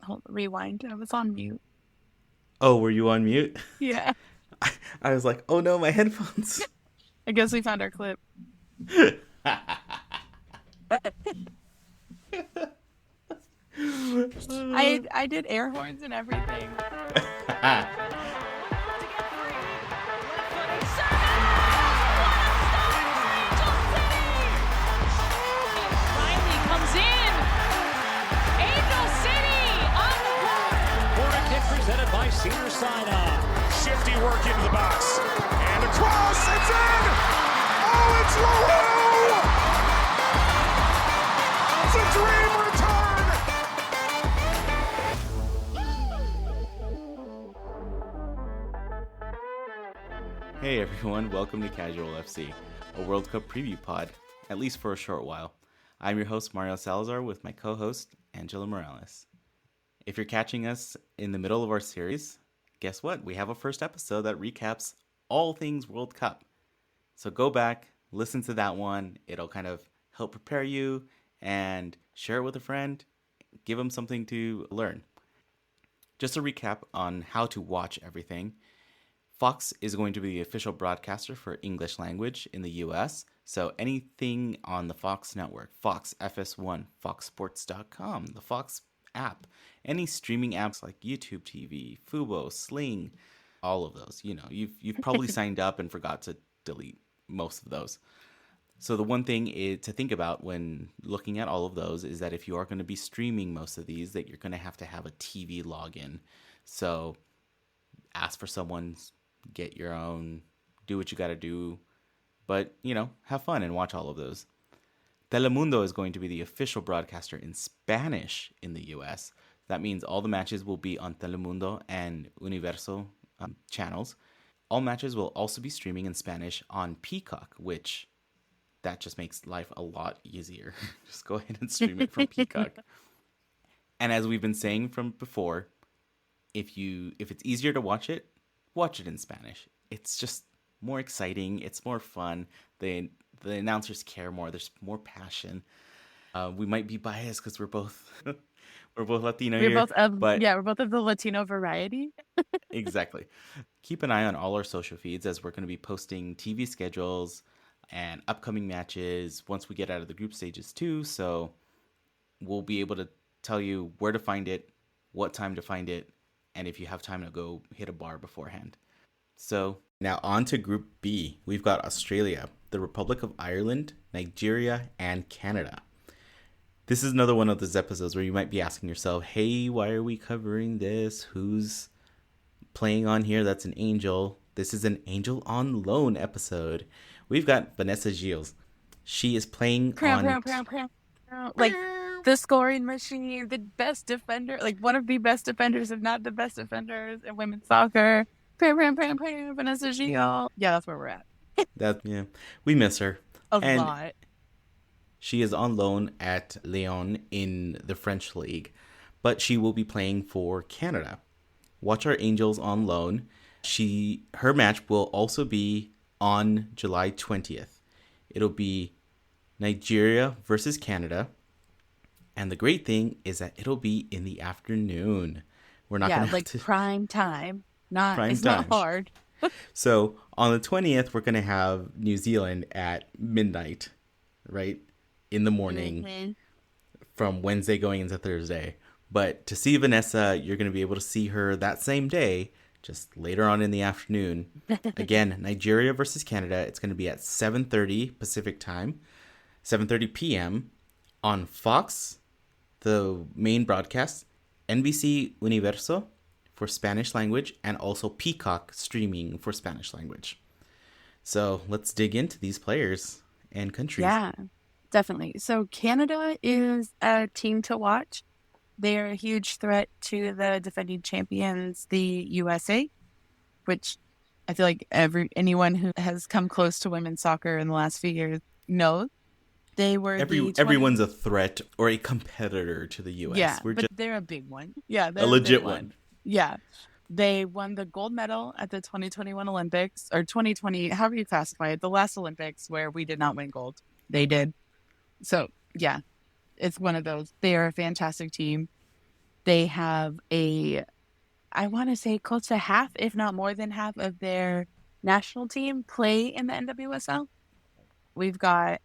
Hold, rewind. I was on mute. Oh, were you on mute? Yeah. I was like, oh no, my headphones. I guess we found our clip. I did air horns and everything. Riley comes in. Angel City on the board. Corner kick presented by Cedar Sinai. Shifty work into the box. And across, it's in! Oh, it's LaRue! It's a dream return! Hey everyone, welcome to Casual FC, a World Cup preview pod, at least for a short while. I'm your host Mario Salazar with my co-host Angela Morales. If you're catching us in the middle of our series, guess what? We have a first episode that recaps all things World Cup. So go back, listen to that one. It'll kind of help prepare you and share it with a friend. Give them something to learn. Just a recap on how to watch everything. Fox is going to be the official broadcaster for English language in the US. So anything on the Fox network, Fox FS1, FoxSports.com, the Fox app, any streaming apps like YouTube TV, Fubo, Sling, all of those. You know, you've probably signed up and forgot to delete most of those. So the one thing to think about when looking at all of those is that if you are going to be streaming most of these, that you're going to have a TV login. So ask for someone's, get your own, do what you got to do, but, you know, have fun and watch all of those. Telemundo is going to be the official broadcaster in Spanish in the US. That means all the matches will be on Telemundo and Universo channels. All matches will also be streaming in Spanish on Peacock, which that just makes life a lot easier. Just go ahead and stream it from Peacock. And as we've been saying from before, if it's easier to watch it in Spanish. It's just more exciting. It's more fun. The announcers care more. There's more passion. We might be biased because we're both Latino We're here. we're both of the Latino variety. Exactly. Keep an eye on all our social feeds as we're going to be posting TV schedules and upcoming matches once we get out of the group stages too. So we'll be able to tell you where to find it, what time to find it, and if you have time to go hit a bar beforehand. So now on to Group B. We've got Australia, the Republic of Ireland, Nigeria, and Canada. This is another one of those episodes where you might be asking yourself, hey, why are we covering this? Who's playing on here? That's an angel. This is an angel on loan episode. We've got Vanessa Gilles. She is playing on... Like the scoring machine, the best defender, like one of the best defenders, if not the best defenders in women's soccer. Vanessa Gilles. Yeah, that's where we're at. We miss her. A lot. She is on loan at Lyon in the French league, but she will be playing for Canada. Watch our Angels on loan. Her match will also be on July 20th. It'll be Nigeria versus Canada. And the great thing is that it'll be in the afternoon. We're not going to have prime time. It's not hard. So on the 20th, we're going to have New Zealand at midnight, right? In the morning from Wednesday going into Thursday. But to see Vanessa, you're going to be able to see her that same day, just later on in the afternoon. Again, Nigeria versus Canada. It's going to be at 7:30 Pacific time, 7:30 p.m. on Fox, the main broadcast, NBC Universo for Spanish language, and also Peacock streaming for Spanish language. So let's dig into these players and countries. Yeah, definitely. So Canada is a team to watch. They're a huge threat to the defending champions, the USA, which I feel like anyone who has come close to women's soccer in the last few years knows. They were everyone's a threat or a competitor to the U.S. Yeah, they're a big one. Yeah, they're a legit one. Yeah. They won the gold medal at the 2021 Olympics, or 2020, however you classify it, the last Olympics where we did not win gold. They did. So, yeah, it's one of those. They are a fantastic team. They have I want to say close to half, if not more than half of their national team play in the NWSL. We've got,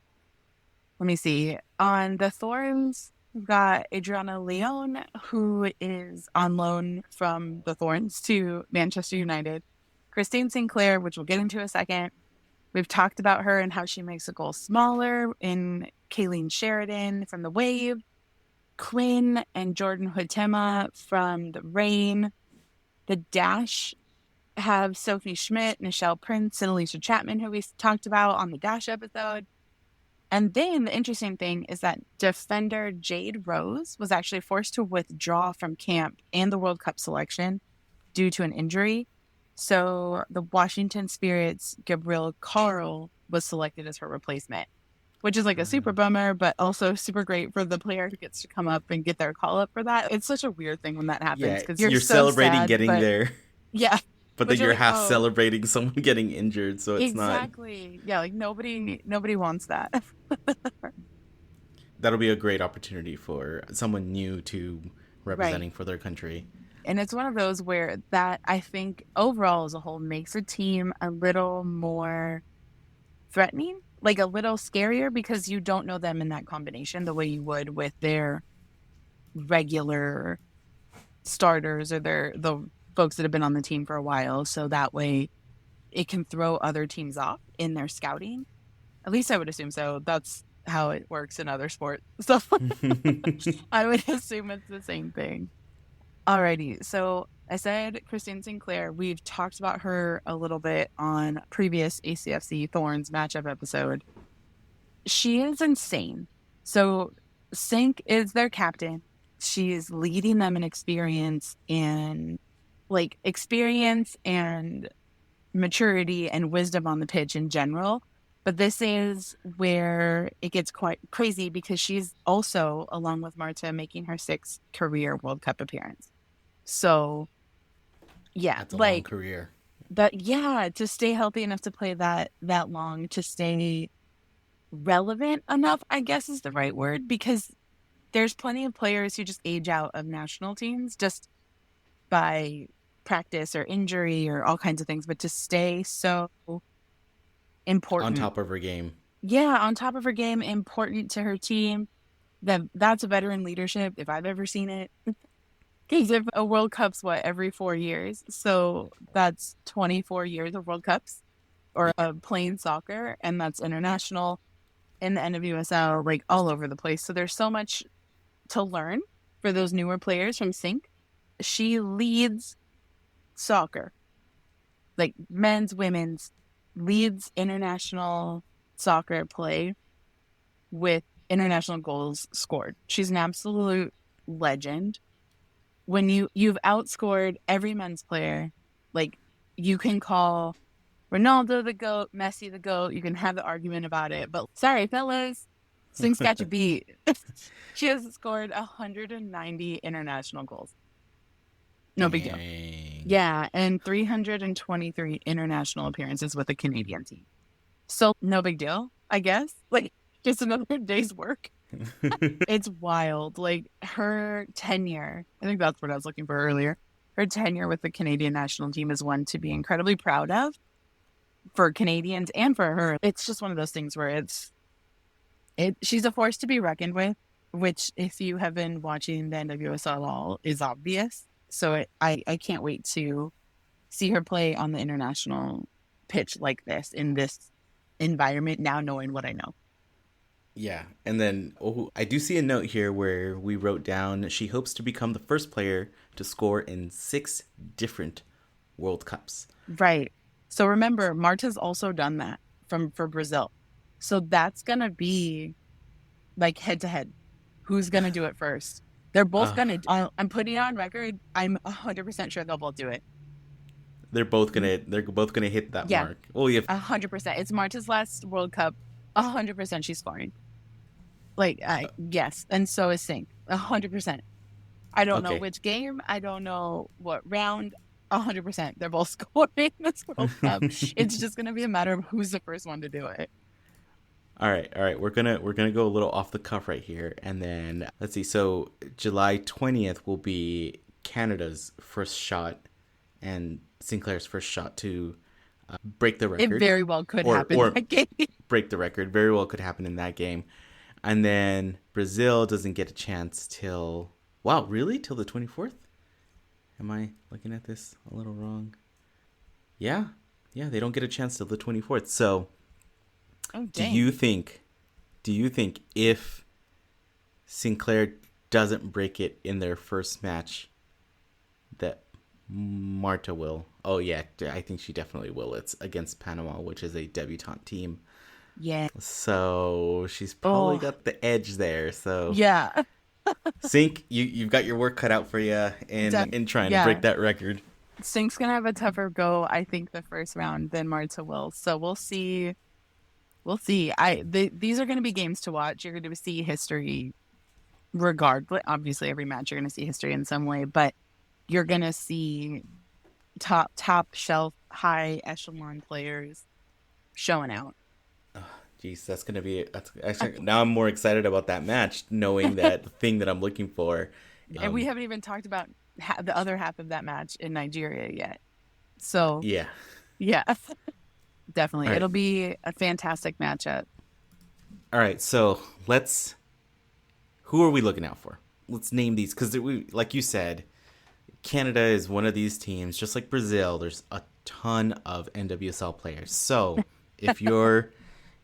let me see, on the Thorns, we've got Adriana Leon, who is on loan from the Thorns to Manchester United. Christine Sinclair, which we'll get into in a second. We've talked about her and how she makes a goal smaller in Kayleen Sheridan from the Wave. Quinn and Jordan Huitema from the Reign. The Dash have Sophie Schmidt, Nichelle Prince, and Alicia Chapman, who we talked about on the Dash episode. And then the interesting thing is that defender Jade Rose was actually forced to withdraw from camp and the World Cup selection due to an injury. So the Washington Spirit's Gabrielle Carl was selected as her replacement, which is like a super bummer, but also super great for the player who gets to come up and get their call up for that. It's such a weird thing when that happens because you're so celebrating sad, getting there. Yeah. But then you're half celebrating someone getting injured, so it's not. Exactly. Yeah, like nobody wants that. That'll be a great opportunity for someone new to representing for their country. And it's one of those where that I think overall as a whole makes a team a little more threatening, like a little scarier, because you don't know them in that combination the way you would with their regular starters or the folks that have been on the team for a while. So that way it can throw other teams off in their scouting. At least I would assume so. That's how it works in other sports. So I would assume it's the same thing. Alrighty, so I said Christine Sinclair. We've talked about her a little bit on previous ACFC Thorns matchup episode. She is insane. So Sink is their captain. She is leading them in experience and maturity and wisdom on the pitch in general. But this is where it gets quite crazy because she's also, along with Marta, making her 6th career World Cup appearance. So, yeah, that's a long career. To stay healthy enough to play that long, to stay relevant enough, I guess is the right word, because there's plenty of players who just age out of national teams just by practice or injury or all kinds of things, but to stay so important. On top of her game. Yeah, on top of her game, important to her team. That's a veteran leadership if I've ever seen it. Because if a World Cup's every 4 years, so that's 24 years of World Cups or playing soccer, and that's international in the NWSL, like all over the place. So there's so much to learn for those newer players from Sink. She leads soccer, like men's, women's, leads international soccer play with international goals scored. She's an absolute legend. When you've outscored every men's player, like you can call Ronaldo the GOAT, Messi the GOAT, you can have the argument about it, but sorry fellas, Sink's got you beat. She has scored 190 international goals. No big deal. Yeah, and 323 international appearances with the Canadian team. So no big deal, I guess. Like just another day's work. It's wild. Like her tenure, I think that's what I was looking for earlier. Her tenure with the Canadian national team is one to be incredibly proud of for Canadians and for her. It's just one of those things where she's a force to be reckoned with, which if you have been watching the NWSL at all is obvious. So I can't wait to see her play on the international pitch like this, in this environment, now knowing what I know. Yeah, and then I do see a note here where we wrote down she hopes to become the first player to score in 6 different World Cups. Right. So remember, Marta's also done that for Brazil. So that's going to be like head to head. Who's going to do it first? They're both going to, I'm putting it on record, I'm 100% sure they'll both do it. They're both going to hit that mark. Oh, yeah. 100%. It's Marta's last World Cup. 100% she's scoring. Yes. And so is Sink. 100%. I don't know which game. I don't know what round. 100%. They're both scoring this World Cup. It's just going to be a matter of who's the first one to do it. All right. We're gonna go a little off the cuff right here, and then let's see. So July 20th will be Canada's first shot, and Sinclair's first shot to break the record. It very well could happen in that game. Break the record. Very well could happen in that game, and then Brazil doesn't get a chance till till the 24th. Am I looking at this a little wrong? Yeah, they don't get a chance till the 24th. So. Oh, Do dang. you think if Sinclair doesn't break it in their first match that Marta will? Oh yeah, I think she definitely will. It's against Panama, which is a debutante team. Yeah. So she's probably got the edge there. So Yeah. Sink, you've got your work cut out for you in trying to break that record. Sink's going to have a tougher go, I think, the first round than Marta will. So we'll see. We'll see. These are going to be games to watch. You're going to see history regardless. Obviously, every match you're going to see history in some way, but you're going to see top shelf, high echelon players showing out. Jeez, that's actually, now I'm more excited about that match, knowing that the thing that I'm looking for. And we haven't even talked about the other half of that match in Nigeria yet. So yeah. Definitely. Right. It'll be a fantastic matchup. All right, so who are we looking out for? Let's name these, because like you said, Canada is one of these teams, just like Brazil. There's a ton of NWSL players. So if you're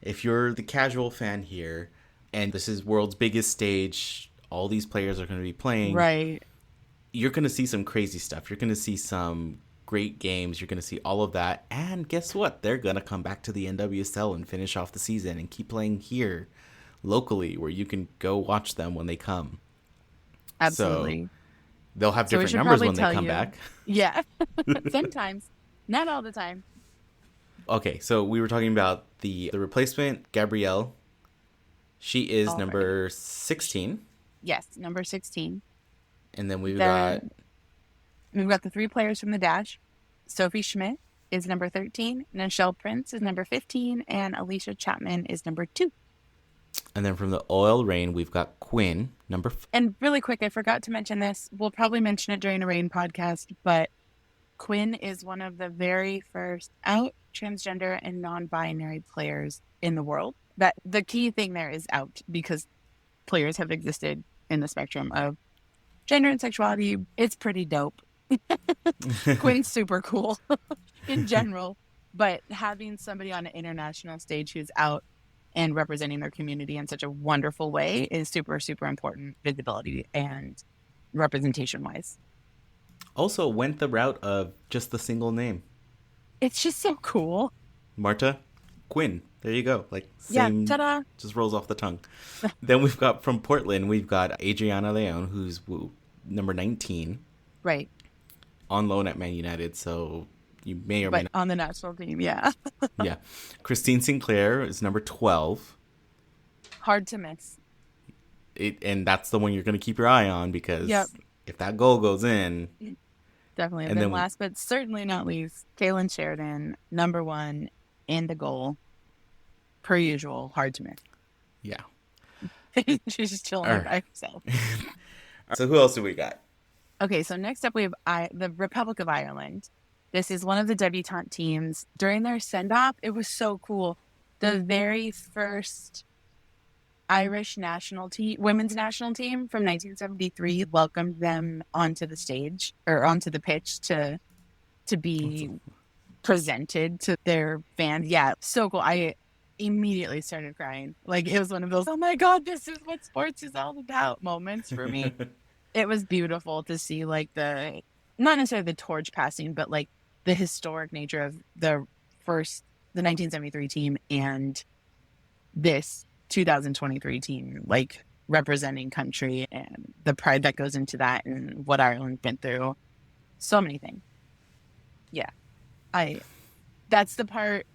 the casual fan here, and this is world's biggest stage, all these players are going to be playing. Right. You're going to see some crazy stuff. You're going to see some great games. You're going to see all of that. And guess what? They're going to come back to the NWSL and finish off the season and keep playing here locally, where you can go watch them when they come. Absolutely. So they'll have different numbers when they come back. Yeah. Sometimes. Not all the time. Okay, so we were talking about the replacement, Gabrielle. She is number 16. Yes, number 16. And then we've got the three players from the Dash. Sophie Schmidt is number 13. Nichelle Prince is number 15. And Alicia Chapman is number 2. And then from the Oil Rain, we've got Quinn, number 5. And really quick, I forgot to mention this. We'll probably mention it during a Rain podcast, but Quinn is one of the very first out transgender and non-binary players in the world. That the key thing there is out, because players have existed in the spectrum of gender and sexuality. It's pretty dope. Quinn's super cool in general, but having somebody on an international stage who's out and representing their community in such a wonderful way is super, super important, visibility and representation wise. Also went the route of just the single name. It's just so cool. Marta, Quinn. There you go. Like, same, ta-da. Just rolls off the tongue. Then we've got from Portland, we've got Adriana Leon, who's number 19. Right. On loan at Man United, so you may or may not. On the national team, yeah. Yeah. Christine Sinclair is number 12. Hard to miss. And that's the one you're going to keep your eye on, because if that goal goes in. Definitely. And then last but certainly not least, Kaylin Sheridan, number 1 in the goal. Per usual, hard to miss. Yeah. She's just chilling by herself. So who else do we got? Okay, so next up we have the Republic of Ireland. This is one of the debutante teams. During their send-off, it was so cool. The very first Irish national team, women's national team from 1973 welcomed them onto the stage or onto the pitch to be presented to their fans. Yeah, so cool. I immediately started crying. Like, it was one of those, oh my God, this is what sports is all about moments for me. It was beautiful to see, like, not necessarily the torch passing, but like the historic nature of the 1973 team and this 2023 team, like, representing country and the pride that goes into that and what Ireland went through. So many things. Yeah. That's the part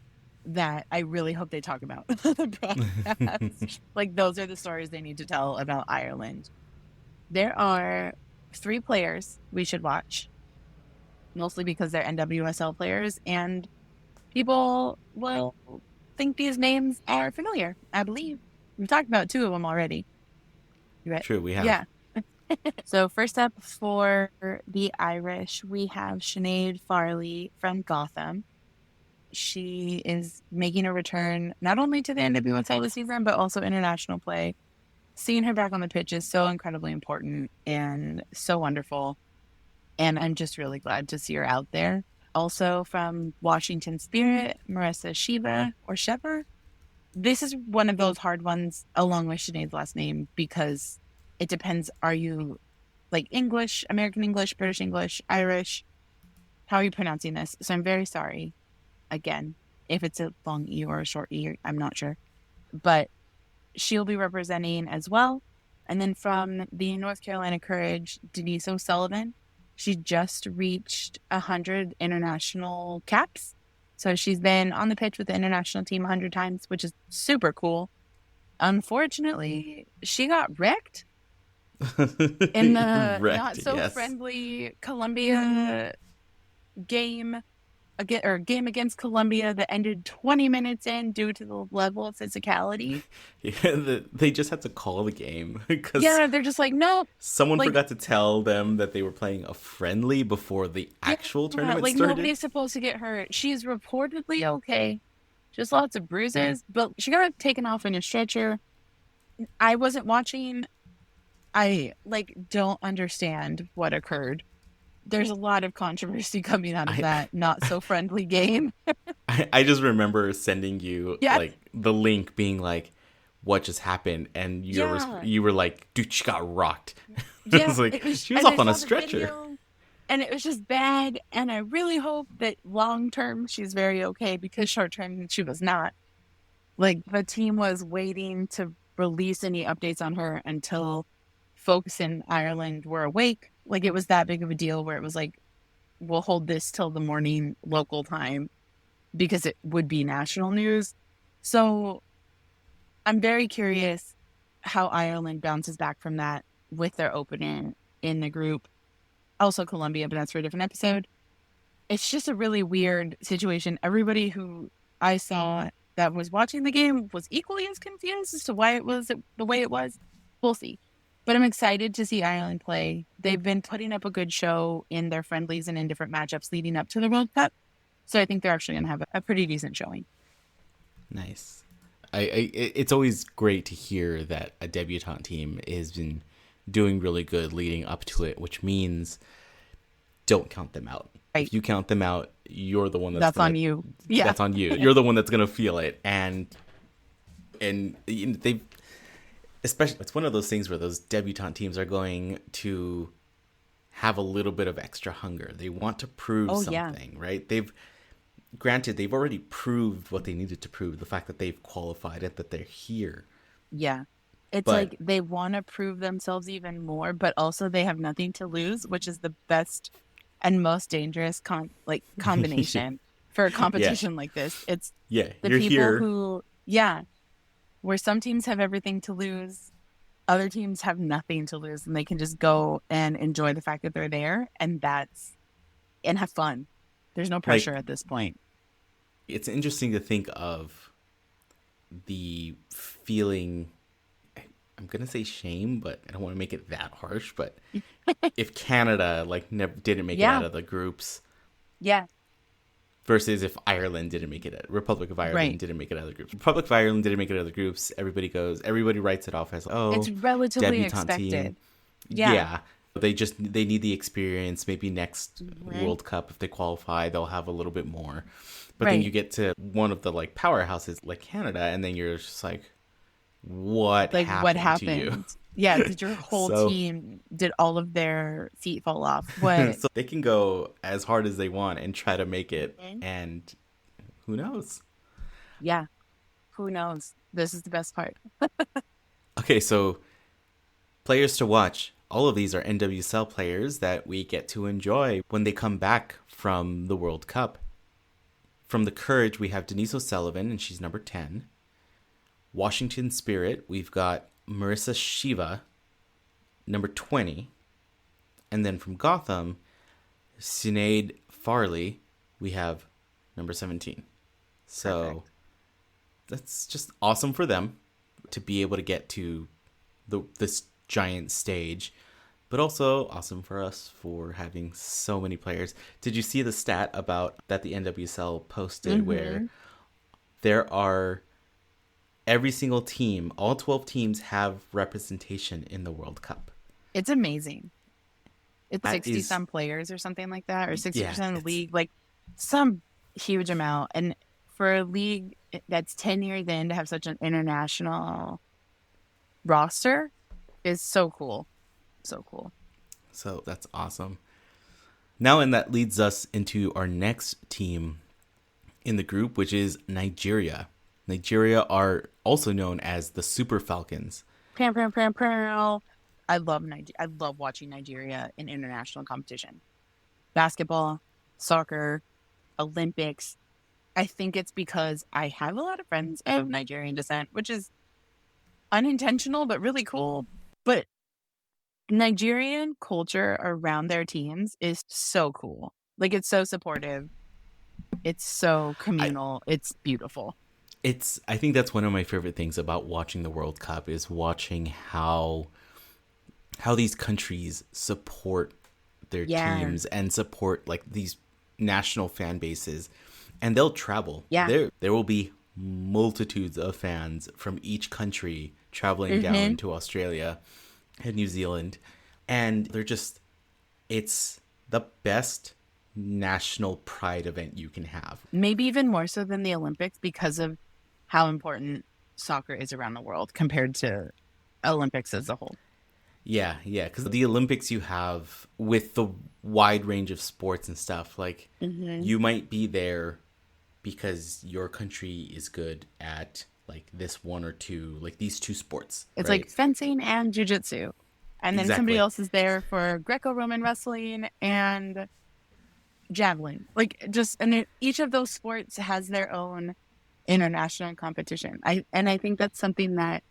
that I really hope they talk about the broadcast. Like, those are the stories they need to tell about Ireland. There are 3 players we should watch, mostly because they're NWSL players, and people will think these names are familiar. I believe we've talked about two of them already. Right? True, we have. Yeah. So first up for the Irish, we have Sinead Farley from Gotham. She is making a return not only to the NWSL this season, but also international play. Seeing her back on the pitch is so incredibly important and so wonderful. And I'm just really glad to see her out there. Also from Washington Spirit, Marissa Shiva or Shepherd. This is one of those hard ones along with Sinead's last name because it depends. Are you like English, American English, British English, Irish? How are you pronouncing this? So I'm very sorry. Again, if it's a long E or a short E, I'm not sure. But she'll be representing as well. And then from the North Carolina Courage, Denise O'Sullivan. She just reached 100 international caps. So she's been on the pitch with the international team 100 times, which is super cool. Unfortunately, she got wrecked in the not-so-friendly Colombia game against Colombia that ended 20 minutes in due to the level of physicality. Yeah, they just had to call the game because they're just like, no. Someone forgot to tell them that they were playing a friendly before the actual tournament started. Nobody's supposed to get hurt. She's reportedly okay, just lots of bruises, but she got taken off in a stretcher. I wasn't watching. I don't understand what occurred. There's a lot of controversy coming out of that not so friendly game. I just remember sending you the link being like, what just happened? And you were like, dude, she got rocked. Yeah, she was off on a stretcher. And it was just bad. And I really hope that long term she's very okay because short term she was not. The team was waiting to release any updates on her until folks in Ireland were awake. It was that big of a deal where it was we'll hold this till the morning local time because it would be national news. So I'm very curious how Ireland bounces back from that with their opener in the group. Also Colombia, but that's for a different episode. It's just a really weird situation. Everybody who I saw that was watching the game was equally as confused as to why it was the way it was. We'll see. But I'm excited to see Ireland play. They've been putting up a good show in their friendlies and in different matchups leading up to the World Cup. So I think they're actually going to have a pretty decent showing. Nice. It's always great to hear that a debutante team has been doing really good leading up to it, which means don't count them out. Right. If you count them out, you're the one that's on you. Yeah. That's on you. You're the one that's going to feel it. And they've... Especially, it's one of those things where those debutante teams are going to have a little bit of extra hunger. They want to prove something, right? They've already proved what they needed to prove. The fact that they've qualified it, that they're here. Yeah. It's they want to prove themselves even more, but also they have nothing to lose, which is the best and most dangerous combination for a competition like this. It's the people here. who, where some teams have everything to lose, other teams have nothing to lose, and they can just go and enjoy the fact that they're there and have fun. There's no pressure at this point. It's interesting to think of the feeling, I'm going to say shame, but I don't want to make it that harsh, but if Canada didn't make it out of the groups. Yeah. Versus if Ireland didn't make it, Republic of Ireland didn't make it out of the groups. Republic of Ireland didn't make it out of the groups. Everybody writes it off as, it's relatively expected. Team. Yeah. They need the experience. Maybe next World Cup, if they qualify, they'll have a little bit more. But then you get to one of the powerhouses like Canada, and then you're just like, what happened to you? Yeah, did your whole team, did all of their feet fall off? What? So they can go as hard as they want and try to make it, and who knows? Yeah, who knows? This is the best part. Okay, so players to watch. All of these are NWSL players that we get to enjoy when they come back from the World Cup. From the Courage, we have Denise O'Sullivan, and she's number 10. Washington Spirit, we've got Marissa Shiva, number 20. And then from Gotham, Sinead Farley, we have number 17. So, that's just awesome for them to be able to get to this giant stage, but also awesome for us for having so many players. Did you see the stat about that the NWSL posted where there are every single team, all 12 teams have representation in the World Cup? It's amazing. It's That 60 is- some players or something like that, or 60% of the it's- league, like some huge amount. And for a league that's 10 years in to have such an international roster is so cool. So cool. So that's awesome. Now, and that leads us into our next team in the group, which is Nigeria. Nigeria are also known as the Super Falcons. Pam, pam, pam, pam. I love watching Nigeria in international competition. Basketball, soccer, Olympics. I think it's because I have a lot of friends of Nigerian descent, which is unintentional but really cool. But Nigerian culture around their teams is so cool. Like, it's so supportive. It's so communal. It's beautiful. I think that's one of my favorite things about watching the World Cup is watching how these countries support their teams and support like these national fan bases, and they'll travel. There will be multitudes of fans from each country traveling down to Australia and New Zealand, and it's the best national pride event you can have. Maybe even more so than the Olympics because of how important soccer is around the world compared to Olympics as a whole. Yeah, because the Olympics you have with the wide range of sports and stuff, like you might be there because your country is good at like this one or two, like these two sports. It's right? like fencing and jiu-jitsu. And then somebody else is there for Greco-Roman wrestling and javelin. Like and each of those sports has their own international competition. I think that's something that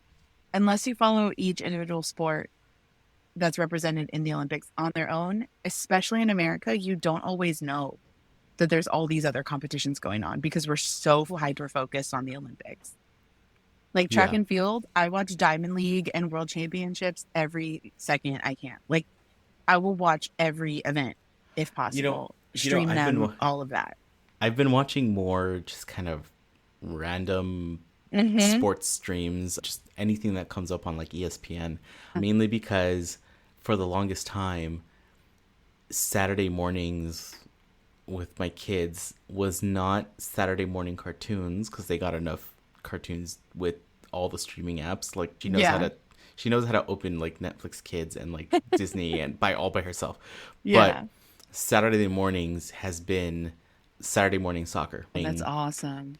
unless you follow each individual sport that's represented in the Olympics on their own, especially in America, you don't always know that there's all these other competitions going on because we're so hyper-focused on the Olympics. Like track and field, I watch Diamond League and World Championships every second I can. Like, I will watch every event if possible. Stream them, all of that. I've been watching more just kind of random sports streams, just anything that comes up on like ESPN, mainly because for the longest time, Saturday mornings with my kids was not Saturday morning cartoons because they got enough cartoons with all the streaming apps. Like she knows how to open like Netflix Kids and like Disney and by herself. But Saturday mornings has been Saturday morning soccer. That's awesome.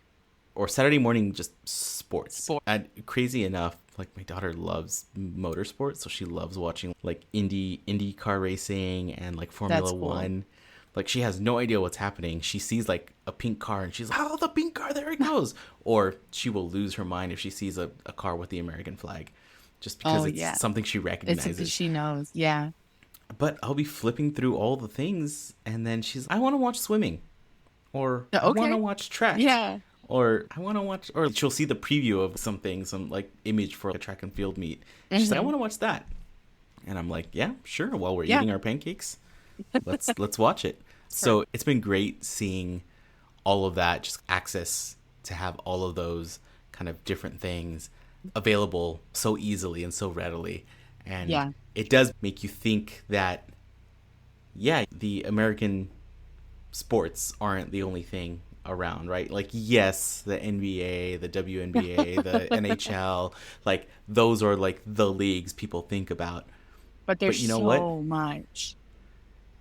Or Saturday morning just sports. And crazy enough, like my daughter loves motorsports, so she loves watching like Indy car racing and like Formula One. Like she has no idea what's happening. She sees like a pink car and she's like, "Oh, the pink car, there it goes!" Or she will lose her mind if she sees a car with the American flag, just because it's something she recognizes. It's something she knows, yeah. But I'll be flipping through all the things, and then she's, "I want to watch swimming," or "I want to watch track." Yeah. Or I want to watch, or she'll see the preview of something, some like image for a track and field meet. She's like, "I want to watch that," and I'm like, "Yeah, sure." While we're eating our pancakes, let's watch it. So it's been great seeing all of that, just access to have all of those kind of different things available so easily and so readily, and it does make you think that, the American sports aren't the only thing around, right? Like, yes, the NBA, the WNBA, the NHL, like those are like the leagues people think about. But there's so much.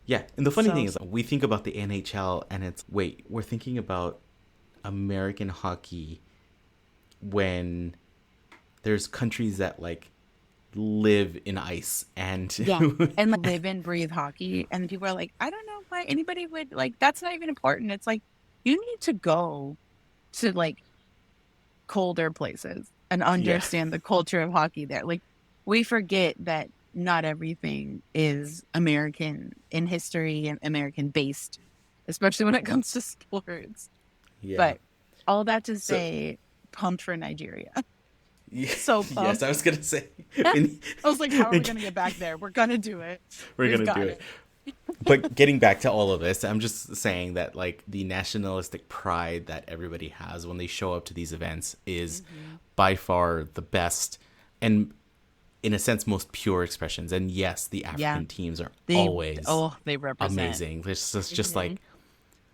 Yeah, and the funny thing is we think about the NHL and it's, wait, we're thinking about American hockey when there's countries that like live in ice and and like, live and breathe hockey, and people are like, I don't know why anybody would like, that's not even important. It's like, you need to go to like colder places and understand the culture of hockey there. Like, we forget that not everything is American in history and American based, especially when it comes to sports. But all that to say, pumped for Nigeria. Yeah. So pumped. Yes, I was gonna say. I was like, how are we gonna get back there? We're gonna do it. We're We've gonna got do it. But getting back to all of this, I'm just saying that like the nationalistic pride that everybody has when they show up to these events is by far the best and in a sense most pure expressions. And yes, the African teams are always they represent amazing. It's just like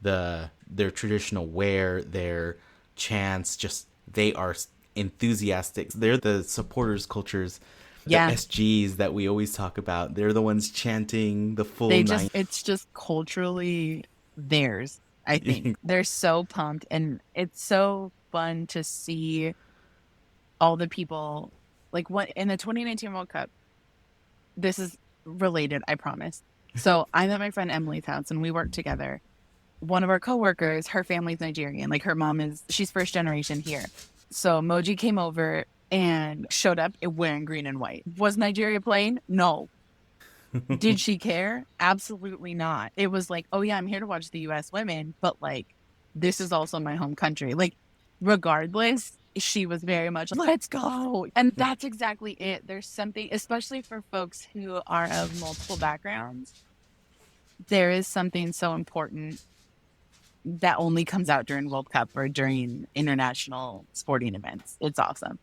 their traditional wear, their chants, just they are enthusiastic. They're the supporters cultures. The SGs that we always talk about, they're the ones chanting the full nine. It's just culturally theirs, I think. They're so pumped, and it's so fun to see all the people, like what in the 2019 World Cup. This is related, I promise. So I'm at my friend Emily's house, and we work together. One of our coworkers, her family's Nigerian. Like her mom she's first generation here. So Moji came over and showed up wearing green and white. Was Nigeria playing? No. Did she care? Absolutely not. It was like, oh yeah, I'm here to watch the U.S. women, but like, this is also my home country. Like, regardless, she was very much, let's go. And that's exactly it. There's something, especially for folks who are of multiple backgrounds, there is something so important that only comes out during World Cup or during international sporting events. It's awesome.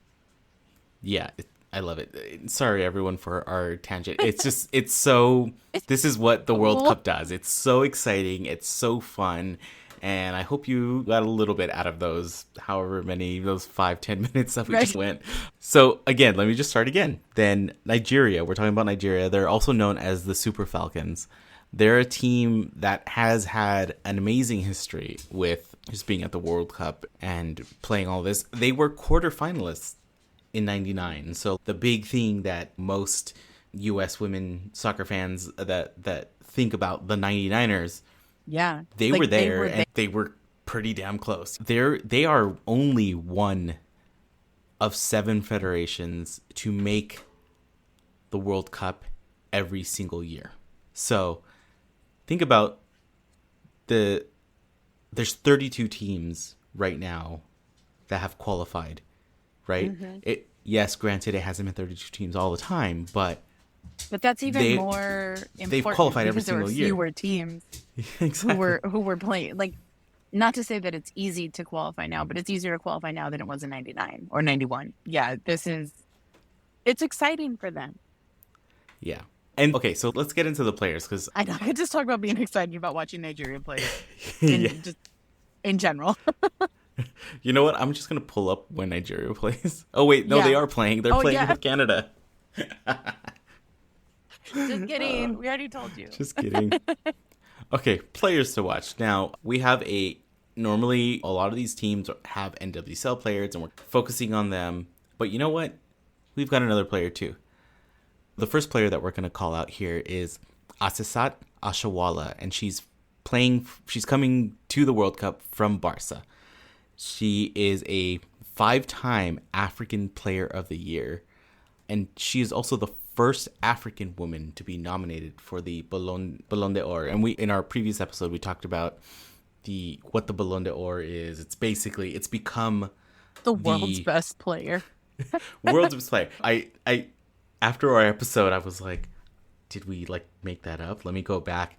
Yeah, I love it. Sorry, everyone, for our tangent. It's just, this is what the World Cup does. It's so exciting. It's so fun. And I hope you got a little bit out of those 5-10 minutes that we just went. So again, let me just start again. Then Nigeria, we're talking about Nigeria. They're also known as the Super Falcons. They're a team that has had an amazing history with just being at the World Cup and playing all this. They were quarterfinalists in '99. So the big thing that most U.S. women soccer fans that think about the 99ers, they were there and they were pretty damn close. They are only one of 7 federations to make the World Cup every single year. So think about there's 32 teams right now that have qualified. Right? Yes, granted, it hasn't been 32 teams all the time, but that's even more important. They've qualified every single year. Fewer teams Exactly. who were playing. Like, not to say that it's easy to qualify now, but it's easier to qualify now than it was in '99 or '91. Yeah, it's exciting for them. Yeah. And okay, so let's get into the players because I know I could just talk about being excited about watching Nigeria play just in general. You know what? I'm just going to pull up when Nigeria plays. Oh, wait. No, they are playing. They're playing with Canada. Just kidding. We already told you. Just kidding. Okay, players to watch. Now, we have normally a lot of these teams have NWSL players and we're focusing on them. But you know what? We've got another player too. The first player that we're going to call out here is Asisat Ashawala. And she's coming to the World Cup from Barca. She is a 5-time African Player of the Year, and she is also the first African woman to be nominated for the Ballon d'Or. And in our previous episode, we talked about what the Ballon d'Or is. It's become the world's best player. World's best player. I after our episode, I was like, did we make that up? Let me go back.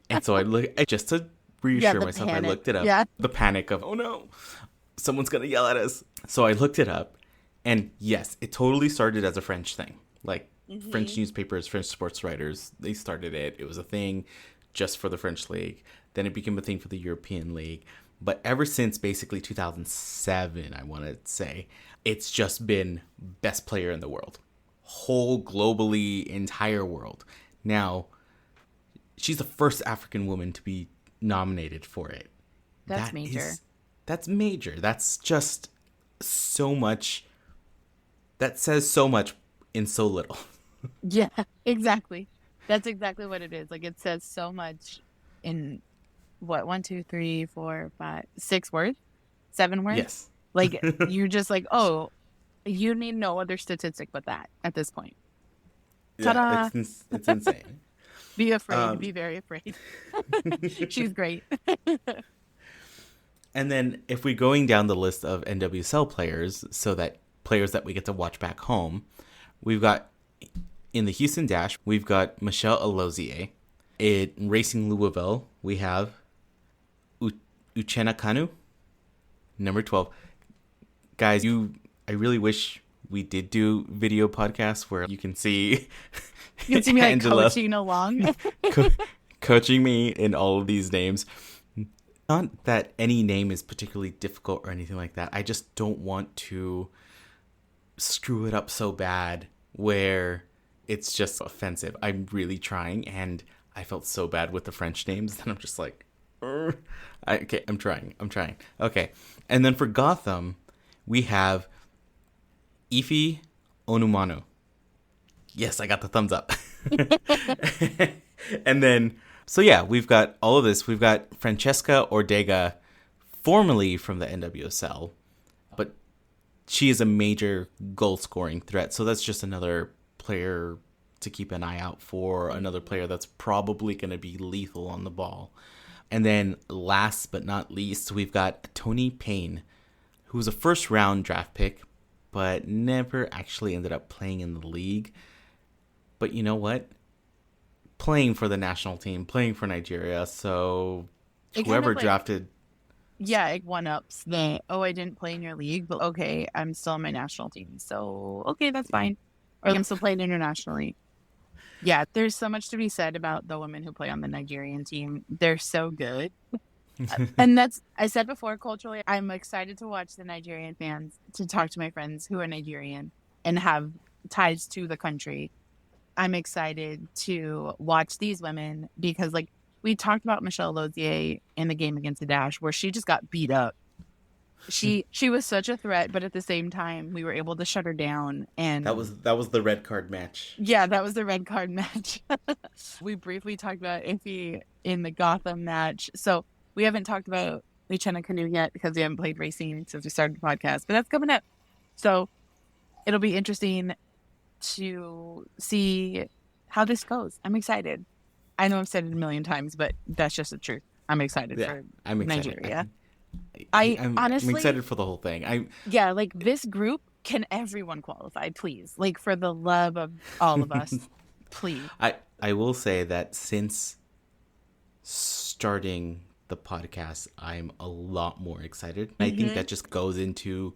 And so just to reassure myself, I looked it up. Yeah. The panic of, oh no, someone's going to yell at us. So I looked it up. And yes, it totally started as a French thing. French newspapers, French sports writers, they started it. It was a thing just for the French league. Then it became a thing for the European league. But ever since basically 2007, I want to say, it's just been best player in the world. Whole globally, entire world. Now, she's the first African woman to be nominated for it. That's major. That's major. That's just so much. That says so much in so little. Yeah, exactly. That's exactly what it is. It says so much in what, 1, 2, 3, 4, 5, 6 words? 7 words? Yes. You're just oh, you need no other statistic but that at this point. Ta-da! Yeah, it's insane. Be afraid. Be very afraid. She's great. And then if we're going down the list of NWSL players, so that players that we get to watch back home, we've got in the Houston Dash, we've got Michelle Alozie. In Racing Louisville, we have Uchenna Kanu, number 12. Guys, I really wish we did do video podcasts where you can see You can see me like Angela coaching along. coaching me in all of these names. Not that any name is particularly difficult or anything like that. I just don't want to screw it up so bad where it's just offensive. I'm really trying, and I felt so bad with the French names that I'm just like, okay, I'm trying. Okay, and then for Gotham, we have Ife Onumanu. Yes, I got the thumbs up. And then, so yeah, we've got all of this. We've got Francesca Ortega, formerly from the NWSL, but she is a major goal-scoring threat. So that's just another player to keep an eye out for, another player that's probably going to be lethal on the ball. And then last but not least, we've got Toni Payne, who was a first-round draft pick, but never actually ended up playing in the league. But you know what? Playing for the national team, playing for Nigeria, so whoever drafted... Yeah, it one-ups the, I didn't play in your league, but okay, I'm still on my national team, so okay, that's fine. Or I'm still playing internationally. Yeah, there's so much to be said about the women who play on the Nigerian team. They're so good. And that's, I said before, culturally, I'm excited to watch the Nigerian fans, to talk to my friends who are Nigerian and have ties to the country. I'm excited to watch these women because, like, we talked about Michelle Lozier in the game against the Dash where she just got beat up. She was such a threat, but at the same time, we were able to shut her down. And that was the red card match. Yeah, that was the red card match. We briefly talked about Ife in the Gotham match. So we haven't talked about Uchenna Kanu yet because we haven't played racing since we started the podcast, but that's coming up. So it'll be interesting to see how this goes. I'm excited. I know I've said it a million times, but that's just the truth. I'm excited for Nigeria. I'm honestly, I'm excited for the whole thing. like this group, can everyone qualify, please? Like, for the love of all of us, please. I will say that since starting the podcast, I'm a lot more excited. I think that just goes into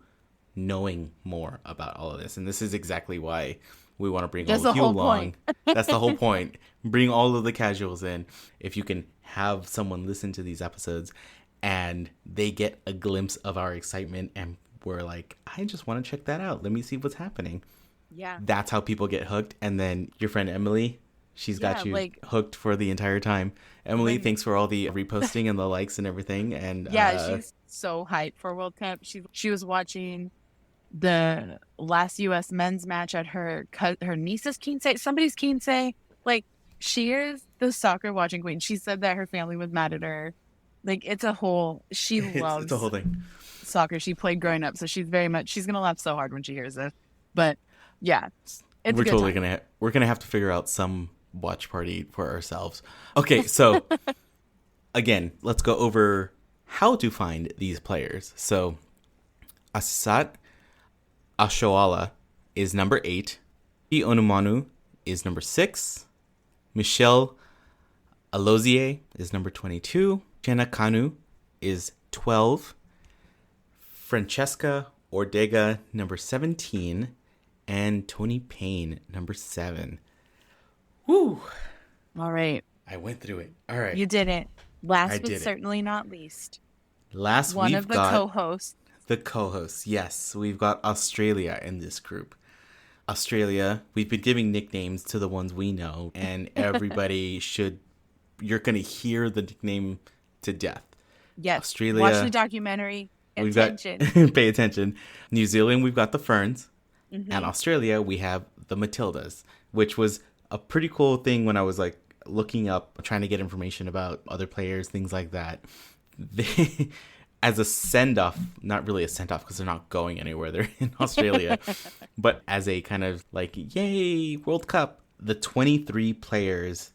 knowing more about all of this. And this is exactly why we want to bring all of you along. That's the whole point. Bring all of the casuals in. If you can have someone listen to these episodes and they get a glimpse of our excitement and we're like, I just want to check that out. Let me see what's happening. Yeah. That's how people get hooked. And then your friend Emily, she's got you hooked for the entire time. Emily, thanks for all the reposting and the likes and everything. And she's so hyped for World Cup. She was watching the last U.S. men's match at her niece's quince, somebody's quince. Like, she is the soccer watching queen. She said that her family was mad at her. Like, it's a whole, she loves it's a whole thing. Soccer. She played growing up, so she's gonna laugh so hard when she hears this. But yeah, we're gonna have to figure out some watch party for ourselves. Okay, so again, let's go over how to find these players. So Asisat Ashoala is number 8. Onumanu is number 6. Michelle Alozie is number 22. Uchenna Kanu is 12. Francesca Ortega, number 17. And Toni Payne, number 7. Woo! All right. I went through it. All right. You did it. Last but certainly not least. One of the co-hosts. The co-hosts, yes. We've got Australia in this group. Australia, we've been giving nicknames to the ones we know, and everybody you're going to hear the nickname to death. Yes. Australia. Watch the documentary. Pay attention. New Zealand, we've got the Ferns. Mm-hmm. And Australia, we have the Matildas, which was a pretty cool thing when I was like looking up, trying to get information about other players, things like that. They, as a send-off, not really a send-off because they're not going anywhere. They're in Australia. But as a kind of like, yay, World Cup, the 23 players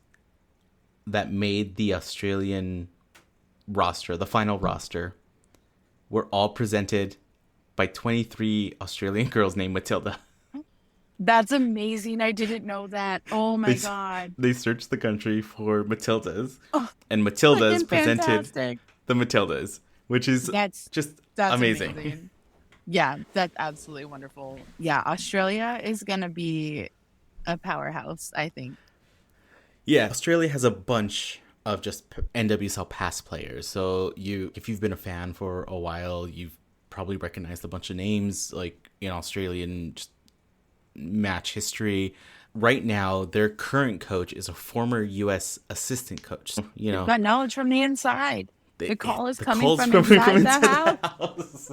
that made the Australian roster, the final roster, were all presented by 23 Australian girls named Matilda. That's amazing. I didn't know that. Oh my God. They searched the country for Matildas, Oh, and Matildas freaking presented fantastic. the Matildas, which is That's amazing. Yeah, that's absolutely wonderful. Yeah, Australia is going to be a powerhouse, I think. Yeah, Australia has a bunch of just NWSL past players. So if you've been a fan for a while, you've probably recognized a bunch of names like in Australian just match history. Right now, their current coach is a former U.S. assistant coach. So, You've got knowledge from the inside. The call is coming call's from coming inside the house.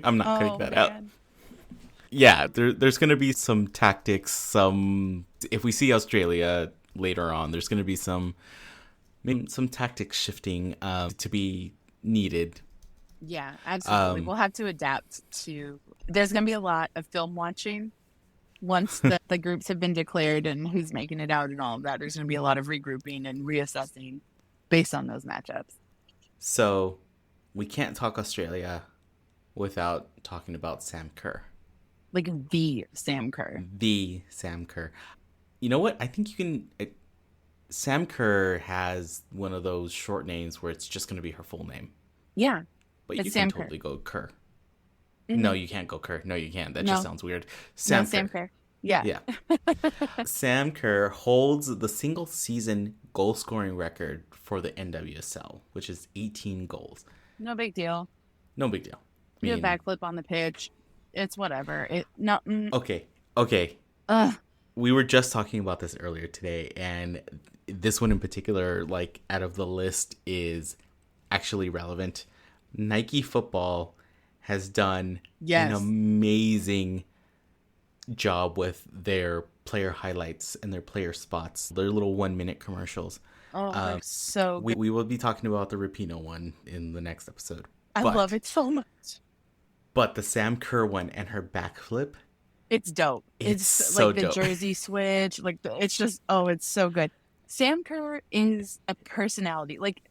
I'm not cutting that out. Yeah, there's going to be some tactics. If we see Australia later on, there's going to be some tactics shifting to be needed. Yeah, absolutely. We'll have to adapt to. There's going to be a lot of film watching once the groups have been declared and who's making it out and all of that. There's going to be a lot of regrouping and reassessing based on those matchups. So we can't talk Australia without talking about Sam Kerr. Like the Sam Kerr. The Sam Kerr. You know what? I think you can... Sam Kerr has one of those short names where it's just going to be her full name. Yeah. But it's you Sam can totally go Kerr. Mm-hmm. No, you can't go Kerr. No, you can't. That just sounds weird. Sam Kerr. Yeah. Sam Kerr holds the single season goal scoring record for the NWSL, which is 18 goals. No big deal. No big deal. Do a backflip on the pitch. It's whatever. Okay. We were just talking about this earlier today, and this one in particular, like out of the list, is actually relevant. Nike Football has done an amazing job with their player highlights and their player spots, their little 1-minute commercials. Oh, so good. We will be talking about the Rapinoe one in the next episode. I love it so much. But the Sam Kerr one and her backflip, it's dope. It's so like the dope. jersey switch. Like it's just, it's so good. Sam Kerr is a personality. Like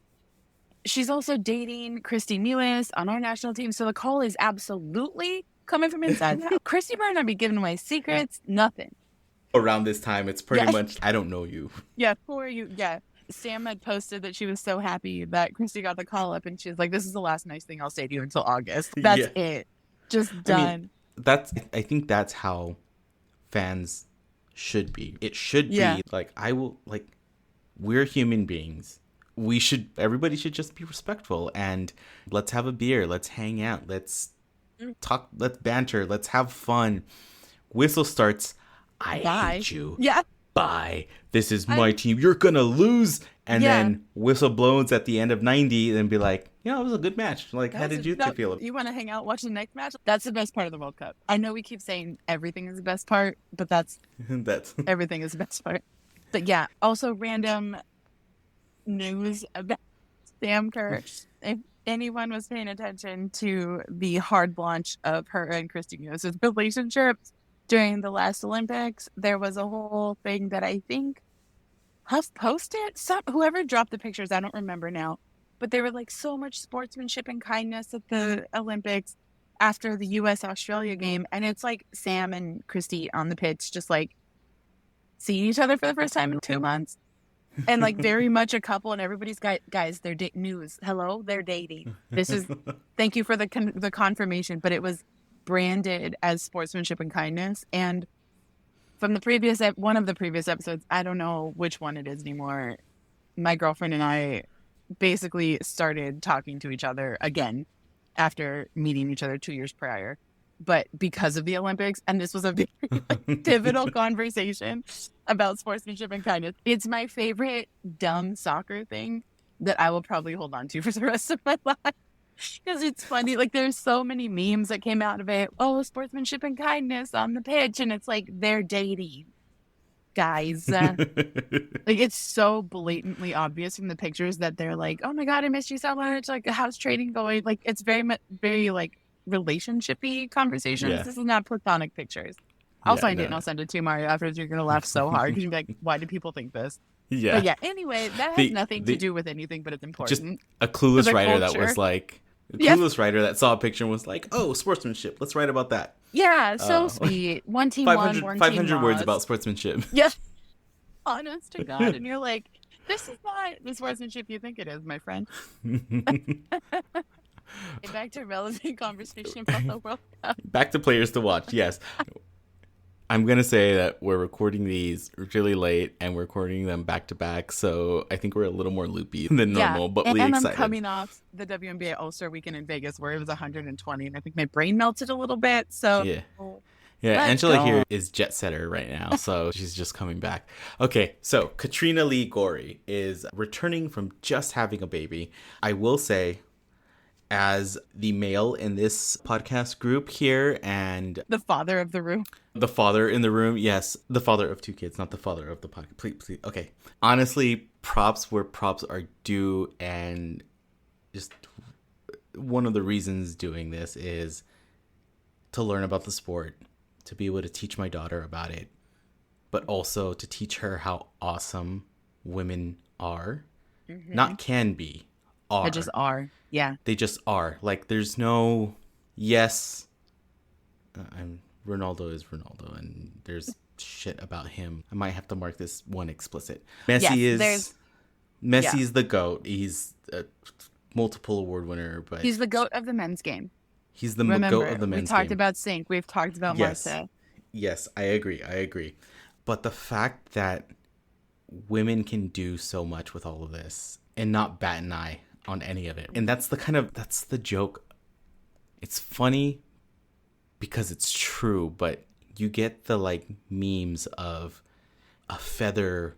she's also dating Christy Mewis on our national team. So the call is absolutely coming from inside. Christy better not be giving away secrets. Nothing. Around this time, it's pretty much, I don't know you. Yeah, who are you? Yeah. Sam had posted that she was so happy that Christy got the call up, and she was like, "This is the last nice thing I'll say to you until August." That's it. Just done. I think that's how fans should be. It should be like, we're human beings. Everybody should just be respectful, and let's have a beer. Let's hang out. Let's talk. Let's banter. Let's have fun. Whistle starts. I hate you. Yeah. Bye. This is my team. You're gonna lose. And then whistle blows at the end of 90 and be like, it was a good match. Like, how did you feel? You want to hang out, watch the next match? That's the best part of the World Cup. I know we keep saying everything is the best part, but that's everything is the best part. But yeah, also random news about Sam Kerr. If anyone was paying attention to the hard launch of her and Christy Mewis' relationship during the last Olympics, there was a whole thing that I think Huff posted. Whoever dropped the pictures, I don't remember now. But they were like so much sportsmanship and kindness at the Olympics after the U.S.-Australia game. And it's like Sam and Christy on the pitch just like seeing each other for the first time in 2 months. And like very much a couple, and everybody's guys, they're news. Hello, they're dating. This is, thank you for the confirmation. But it was branded as sportsmanship and kindness. And from one of the previous episodes, I don't know which one it is anymore, my girlfriend and I basically started talking to each other again after meeting each other 2 years prior, but because of the Olympics. And this was a very pivotal conversation about sportsmanship and kindness. It's my favorite dumb soccer thing that I will probably hold on to for the rest of my life. Because it's funny, like there's so many memes that came out of it. Oh, sportsmanship and kindness on the pitch, and it's like they're dating, guys. Like it's so blatantly obvious from the pictures that they're like, "Oh my god, I missed you so much." Like, how's trading going? Like it's very like relationshipy conversations. Yeah. This is not platonic pictures. I'll find it and I'll send it to you, Mario. Afterwards, you're gonna laugh so hard because you're like, "Why do people think this?" Yeah. But yeah, anyway, that has nothing to do with anything, but it's Just important. a clueless the writer that culture. was like, a Yeah. clueless writer that saw a picture and was like, oh, sportsmanship. Let's write about that. Yeah, so sweet. One team won, 500, one 500 team words lost. about sportsmanship. Yeah. Honest to God. And you're like, this is not the sportsmanship you think it is, my friend. Back to relevant conversation about the World Cup. Back to players to watch. Yes. I'm going to say that we're recording these really late and we're recording them back to back. So I think we're a little more loopy than normal, but and we're I'm excited. coming off the WNBA All-Star Weekend in Vegas where it was 120 and I think my brain melted a little bit. So Yeah. Let's Angela go. here is jet setter right now, so she's just coming back. Okay, so Katrina Lee Gorey is returning from just having a baby. I will say, as the male in this podcast group here and the father of the room. the father in the room, yes, the father of 2 kids, not the father of the podcast. Please. Okay. Honestly, props where props are due, and just one of the reasons doing this is to learn about the sport, to be able to teach my daughter about it, but also to teach her how awesome women are. Not can be, are. They just are. Yeah. They just are. Like, there's no, yes, Ronaldo is Ronaldo, and there's shit about him. I might have to mark this one explicit. Messi is the GOAT. He's a multiple award winner, but He's the GOAT of the men's game. he's the Remember, GOAT of the men's we talked game. about Sink. We've talked about Yes. Marta. Yes, I agree. But the fact that women can do so much with all of this and not bat an eye on any of it. And that's the joke. It's funny because it's true, but you get the like memes of a feather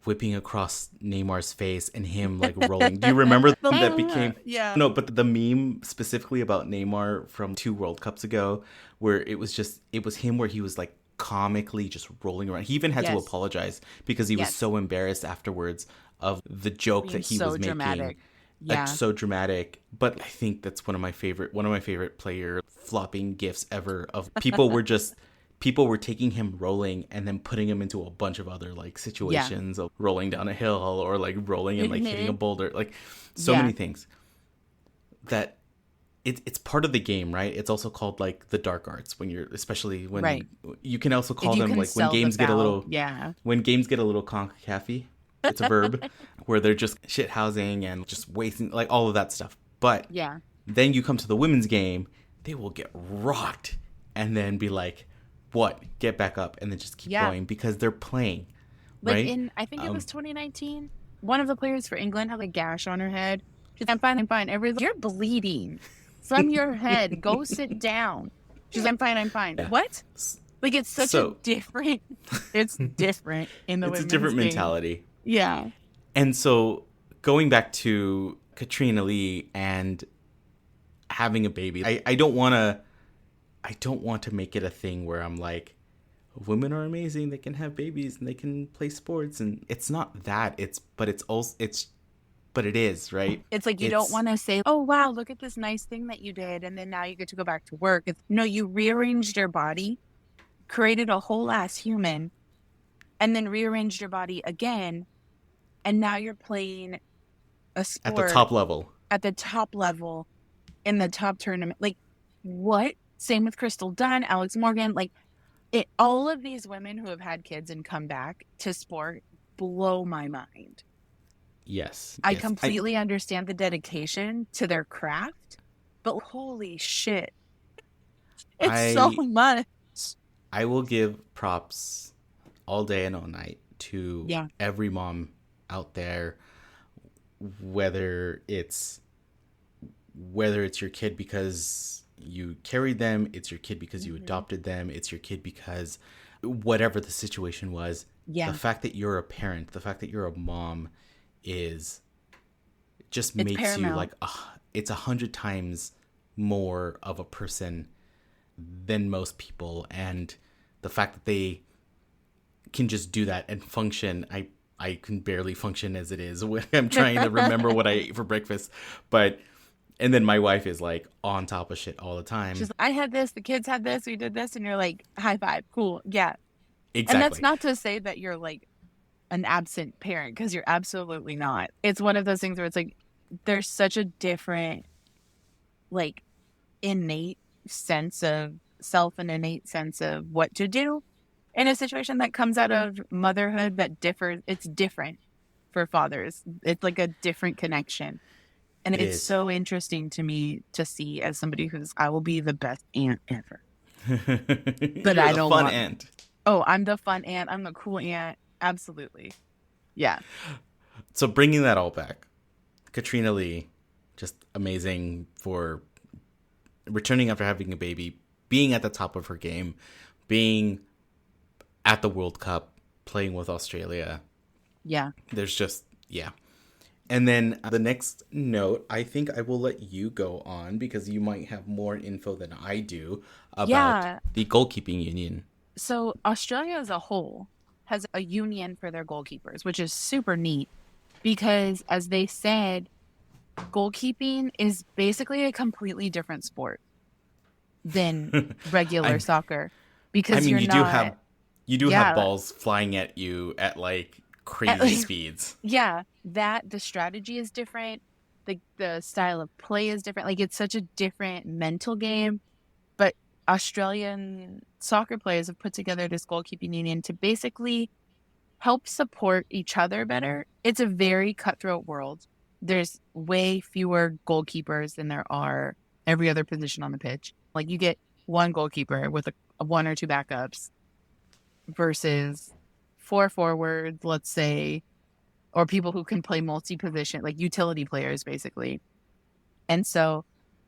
whipping across Neymar's face and him like rolling. Do you remember that became Yeah. No, but the meme specifically about Neymar from 2 World Cups ago where it was him where he was like comically just rolling around. He even had to Yes. apologize because he was Yes. so embarrassed afterwards of the joke Being that he so was making. dramatic. Like, Yeah. so dramatic. But I think that's one of my favorite player flopping gifs ever of people were taking him rolling and then putting him into a bunch of other like situations of rolling down a hill or like rolling and like hitting a boulder, like so many things that it's part of the game, right? It's also called like the dark arts especially when Right. you can also call You them can like when sell the games get a foul. little Yeah. when games get a little concacafy. It's a verb where they're just shit housing and just wasting like all of that stuff. But Yeah. then you come to the women's game, they will get rocked and then be like, what? Get back up and then just keep going because they're playing. Like right? I think it was 2019, one of the players for England had a gash on her head. She's like, I'm fine. Everybody's like, you're bleeding from your head. Go sit down. She's like, I'm fine. Yeah. What? Like, it's such a different, it's different in the It's a women's different game. mentality. Yeah. And so going back to Katrina Lee and having a baby, I don't want to make it a thing where I'm like, women are amazing, they can have babies and they can play sports, and it's not that. But it is, right? It's like you don't want to say, oh, wow, look at this nice thing that you did. And then now you get to go back to work. No, you rearranged your body, created a whole ass human, and then rearranged your body again. And now you're playing a sport. At the top level. In the top tournament. Like, what? Same with Crystal Dunn, Alex Morgan. Like, all of these women who have had kids and come back to sport blow my mind. Yes. I completely understand the dedication to their craft, but holy shit. It's so much. I will give props all day and all night to every mom out there, whether it's your kid because you carried them, it's your kid because you adopted them, it's your kid because whatever the situation was. The fact that you're a parent, the fact that you're a mom makes paramount. you like it's 100 times more of a person than most people. And the fact that they can just do that and function, I can barely function as it is when I'm trying to remember what I ate for breakfast. And then my wife is like on top of shit all the time. She's like, I had this, the kids had this, we did this, and you're like, high five, cool, yeah. Exactly. And that's not to say that you're like an absent parent, because you're absolutely not. It's one of those things where it's like there's such a different, like, innate sense of self and innate sense of what to do in a situation that comes out of motherhood that differs. It's different for fathers. It's like a different connection. And It it's is. so interesting to me to see, as somebody I will be the best aunt ever. But I don't fun want- aunt. Oh, I'm the fun aunt. I'm the cool aunt. Absolutely. Yeah. So bringing that all back, Katrina Lee, just amazing for returning after having a baby, being at the top of her game, being at the World Cup, playing with Australia. Yeah. There's just, yeah. And then the next note, I think I will let you go on because you might have more info than I do about the goalkeeping union. So Australia as a whole has a union for their goalkeepers, which is super neat because, as they said, goalkeeping is basically a completely different sport than regular soccer. Because you not, do have balls flying at you at like crazy speeds. Yeah, the strategy is different. The style of play is different. Like, it's such a different mental game. But Australian soccer players have put together this goalkeeping union to basically help support each other better. It's a very cutthroat world. There's way fewer goalkeepers than there are every other position on the pitch. Like, you get one goalkeeper with a one or two backups versus 4 forwards, let's say, or people who can play multi-position, like utility players, basically. And so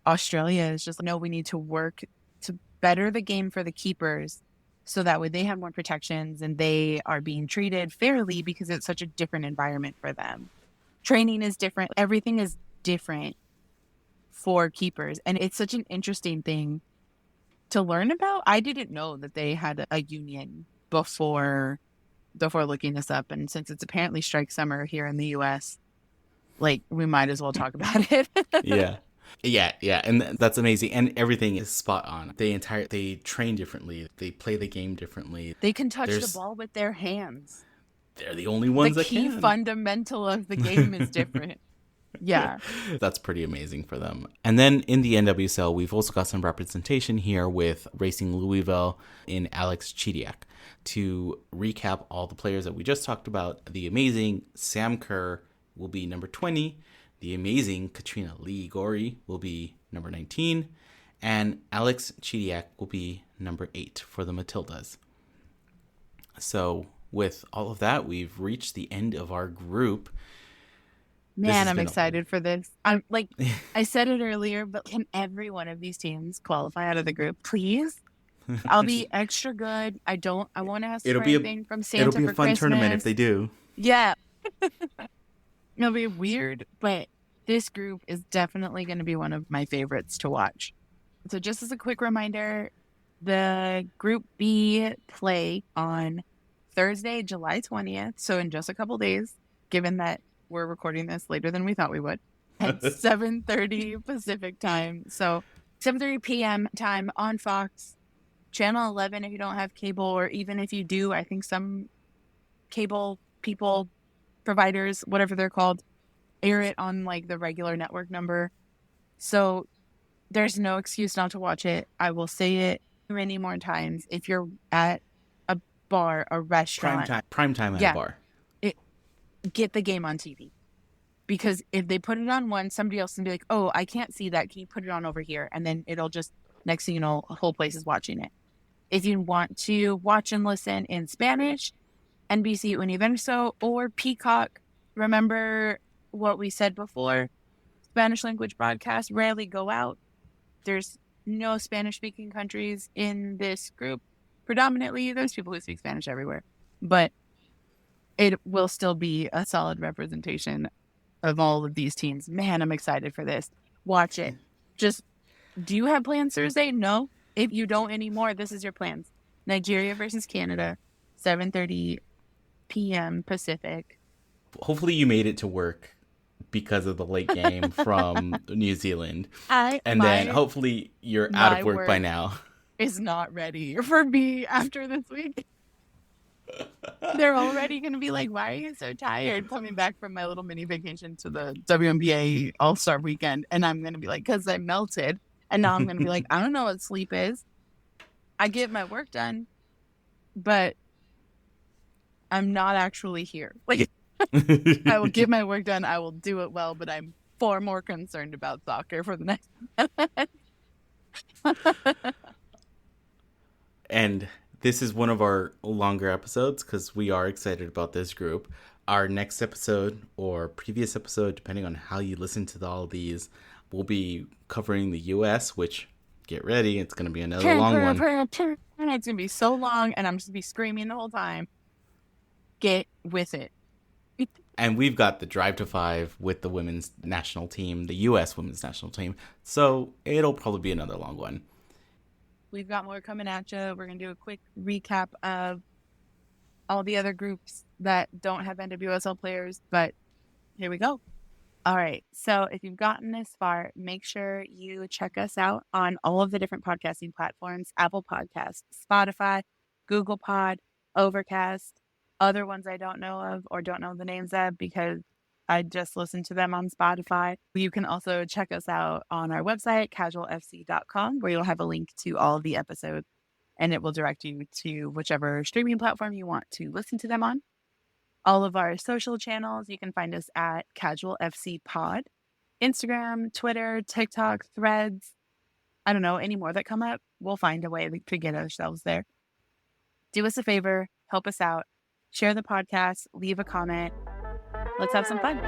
Australia is just, no, we need to work to better the game for the keepers so that way they have more protections and they are being treated fairly because it's such a different environment for them. Training is different. Everything is different for keepers. And it's such an interesting thing to learn about. I didn't know that they had a union before looking this up. And since it's apparently strike summer here in the US, like, we might as well talk about it. Yeah, and that's amazing. And everything is spot on. They train differently. They play the game differently. They can touch the ball with their hands. They're the only ones that can. The key fundamental of the game is different. Yeah. That's pretty amazing for them. And then in the NWSL, we've also got some representation here with Racing Louisville in Alex Chidiac. To recap all the players that we just talked about, the amazing Sam Kerr will be number 20. The amazing Katrina Lee Gorey will be number 19. And Alex Chidiac will be number 8 for the Matildas. So with all of that, we've reached the end of our group. Man, I'm excited for this. I'm like, I said it earlier, but can every one of these teams qualify out of the group, please? I'll be extra good. I won't ask for anything from Santa for Christmas. It'll be a fun tournament if they do. Yeah. It'll be weird, but this group is definitely going to be one of my favorites to watch. So just as a quick reminder, the Group B play on Thursday, July 20th. So in just a couple days, given that we're recording this later than we thought we would, at 7:30 Pacific time. So 7:30 p.m. time on Fox, Channel 11 if you don't have cable, or even if you do, I think some cable people, providers, whatever they're called, air it on like the regular network number. So there's no excuse not to watch it. I will say it many more times. If you're at a bar, a restaurant, prime time at a bar, get the game on TV. Because if they put it on one, somebody else can be like, oh, I can't see that. Can you put it on over here? And then it'll just, next thing you know, a whole place is watching it. If you want to watch and listen in Spanish, NBC Universo or Peacock, remember what we said before, Spanish language broadcasts rarely go out. There's no Spanish-speaking countries in this group. Predominantly, there's people who speak Spanish everywhere. But it will still be a solid representation of all of these teams. Man, I'm excited for this. Watch it. Just, do you have plans Thursday? No. If you don't anymore, this is your plans. Nigeria versus Canada, 7:30 p.m. Pacific. Hopefully you made it to work because of the late game from New Zealand. Then hopefully you're out of work by now. Is not ready for me after this week. They're already going to be like, why are you so tired? Coming back from my little mini vacation to the WNBA All-Star weekend. And I'm going to be like, because I melted. And now I'm going to be like, I don't know what sleep is. I get my work done, but I'm not actually here. Like, I will get my work done. I will do it well, but I'm far more concerned about soccer for the next. And this is one of our longer episodes because we are excited about this group. Our next episode or previous episode, depending on how you listen to all these, will be covering the U.S., which, get ready, it's going to be another long one. And it's going to be so long, and I'm just going to be screaming the whole time. Get with it. And we've got the Drive to 5 with the women's national team, the U.S. women's national team. So it'll probably be another long one. We've got more coming at you. We're going to do a quick recap of all the other groups that don't have NWSL players, but here we go. All right. So if you've gotten this far, make sure you check us out on all of the different podcasting platforms: Apple Podcasts, Spotify, Google Pod, Overcast, other ones I don't know of or don't know the names of because I just listened to them on Spotify. You can also check us out on our website, casualfc.com, where you'll have a link to all of the episodes, and it will direct you to whichever streaming platform you want to listen to them on. All of our social channels, you can find us at Casual FC Pod, Instagram, Twitter, TikTok, Threads. I don't know, any more that come up, we'll find a way to get ourselves there. Do us a favor, help us out, share the podcast, leave a comment. Let's have some fun.